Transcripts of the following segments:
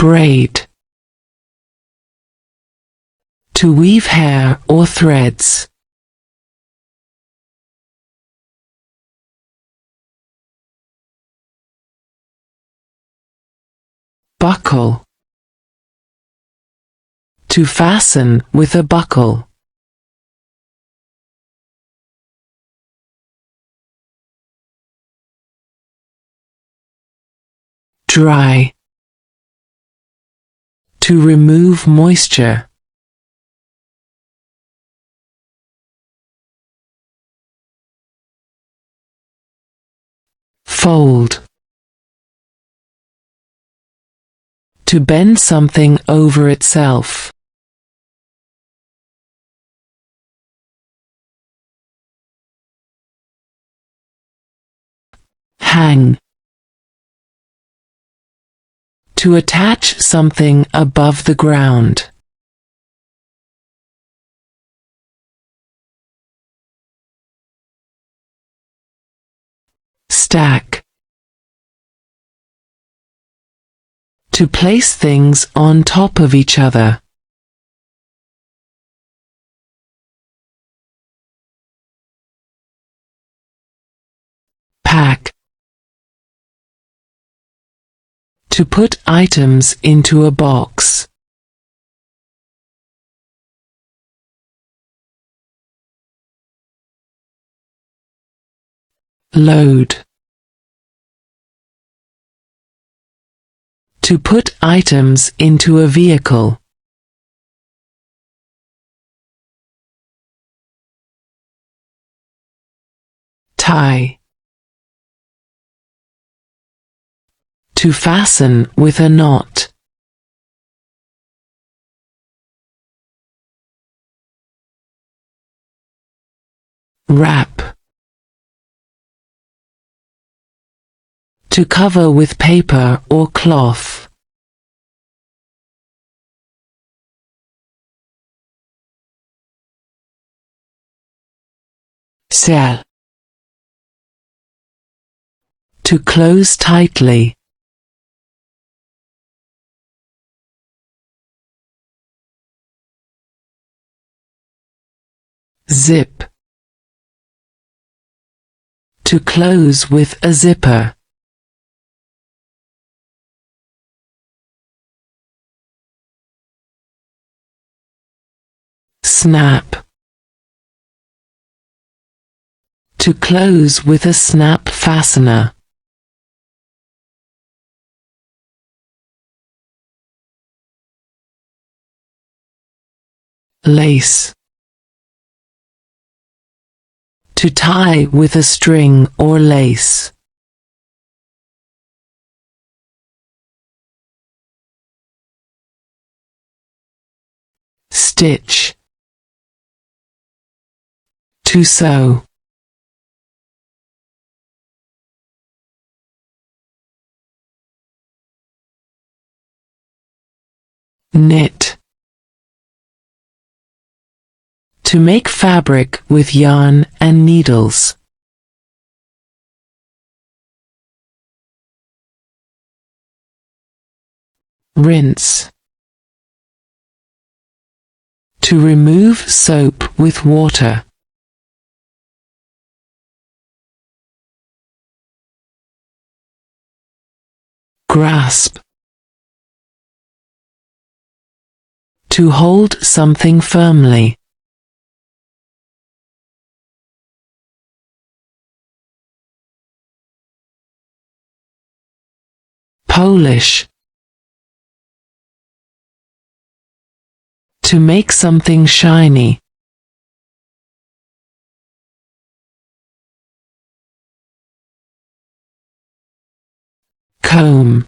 Braid. To weave hair or threads. Buckle. To fasten with a buckle. Dry. To remove moisture. Fold. To bend something over itself. Hang. To attach something above the ground. Stack. To place things on top of each other. Pack. To put items into a box. Load. To put items into a vehicle. Tie. To fasten with a knot. Wrap. To cover with paper or cloth. Sell. To close tightly. Zip. To close with a zipper. Snap. To close with a snap fastener. Lace. To tie with a string or lace. Stitch. To sew. Knit. To make fabric with yarn and needles. Rinse. To remove soap with water. Grasp. To hold something firmly. Polish. To make something shiny. Comb.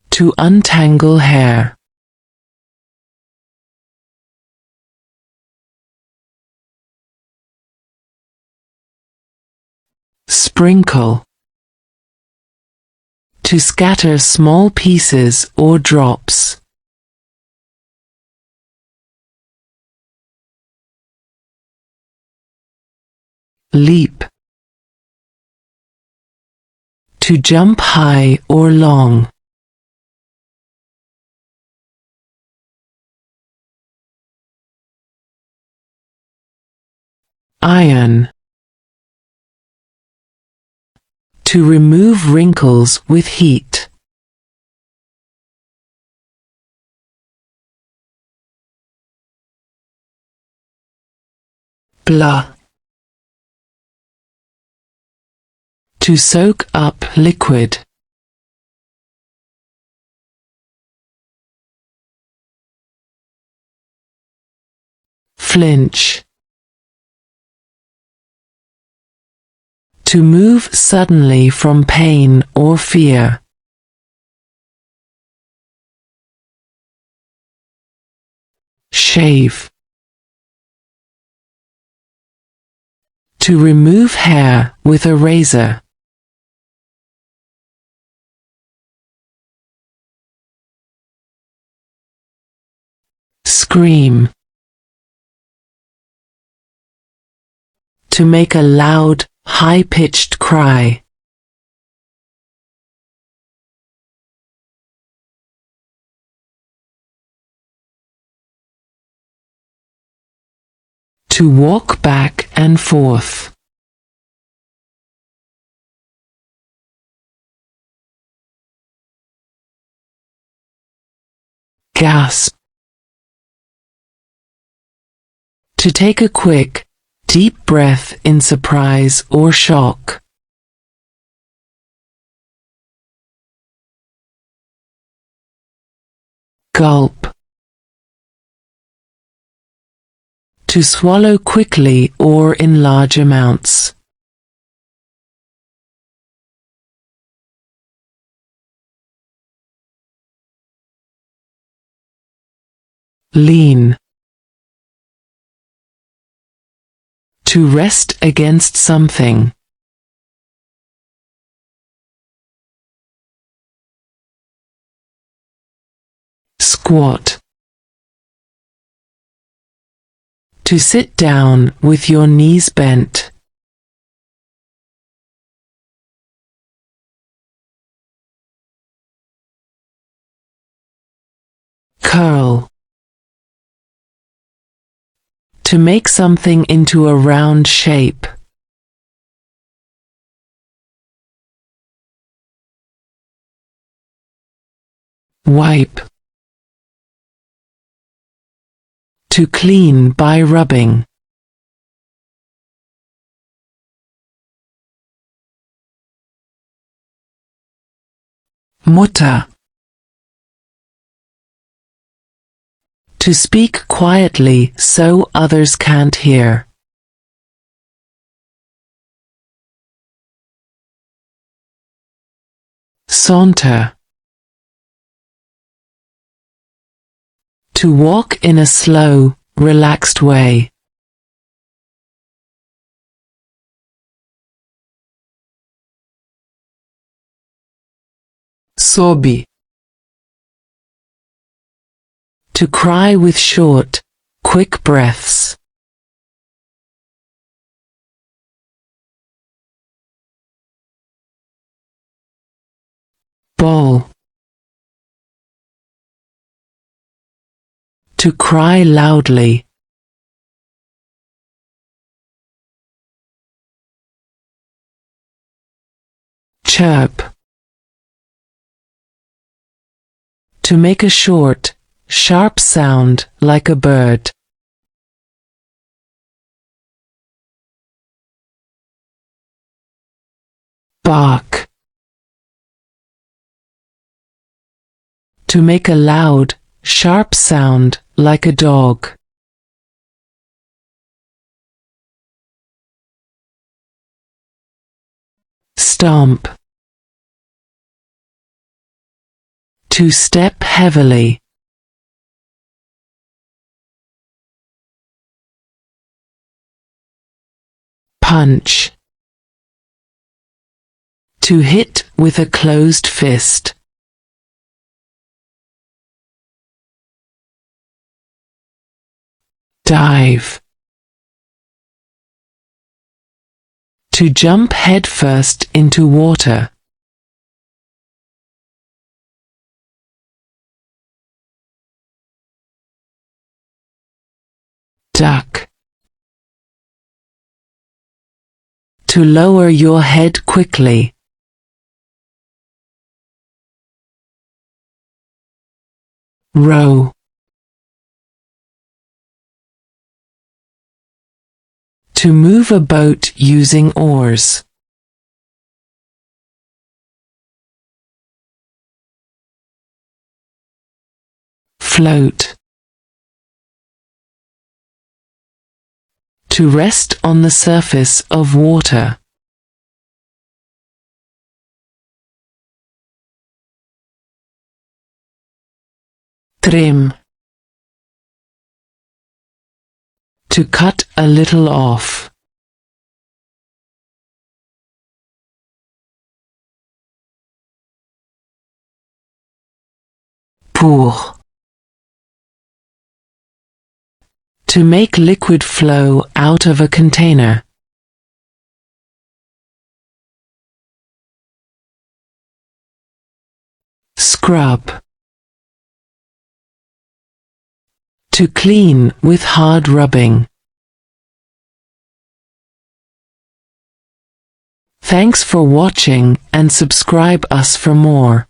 To untangle hair. Sprinkle. To scatter small pieces or drops. Leap. To jump high or long. Iron. To remove wrinkles with heat. Blur. To soak up liquid. Flinch. To move suddenly from pain or fear. Shave. To remove hair with a razor. Scream. To make a loud, high-pitched cry. To walk back and forth. Gasp. To take a quick, deep breath in surprise or shock. Gulp. To swallow quickly or in large amounts. Lean. To rest against something. Squat. To sit down with your knees bent. Curl. To make something into a round shape. Wipe. To clean by rubbing. Mutter. To speak quietly so others can't hear. Saunter. To walk in a slow, relaxed way. Sobi. To cry with short, quick breaths. Bawl. To cry loudly. Chirp. To make a short, sharp sound like a bird. Bark. To make a loud, sharp sound like a dog. Stomp. To step heavily. Punch. To hit with a closed fist. Dive. To jump headfirst into water. Duck. To lower your head quickly. Row. To move a boat using oars. Float. To rest on the surface of water. Trim. To cut a little off. Pour. To make liquid flow out of a container. Scrub. To clean with hard rubbing. Thanks for watching and subscribe us for more.